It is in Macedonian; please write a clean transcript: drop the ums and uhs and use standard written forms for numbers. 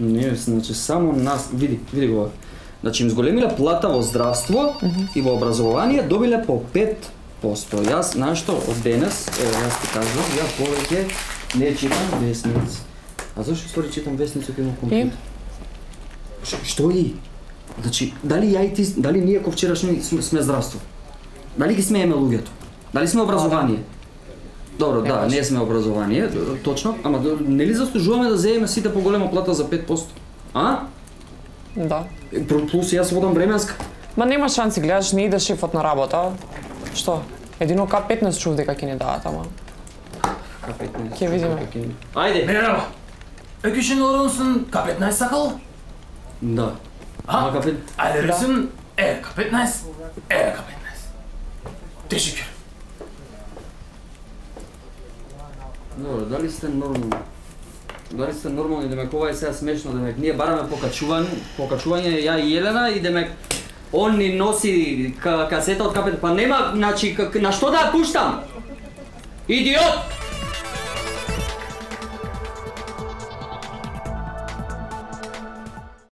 Не, значи само нас, види го. Значи им зголемиле плата во здравство и во образование, добиле по 5%. Јас, знаеш што, од денес, ево јас ти кажувам, ја повеќе не читам весници. А зашто ствари читам весници кога имам компјутер? Што и? Значи, дали ја и ти, дали ние ко вчерашни сме здравство? Дали ги смееме луѓето? Дали сме образование? Добро, да, не сме образование, точно, ама нели заслужуваме да земеме сите по голема плата за 5%? А? Да. Плюс јас водам временска. Ма нема шанси, гледаш, не иде шефот на работа. Што? Едино К15 чув дека ќе ни дадат, ама. К15. Ќе видиме. Ајде. Мераба. Öküşün olursun K15 sakal? Да. Ha? K15. Ayrılsın K15. K15. Teşekkür. Добро, дали сте нормални? Дали сте нормални, демек ова е сега смешно, демек ние бараме покачување ја и Елена и демек он ни носи касета од К15, па нема, значи на што да ја пуштам? Идиот!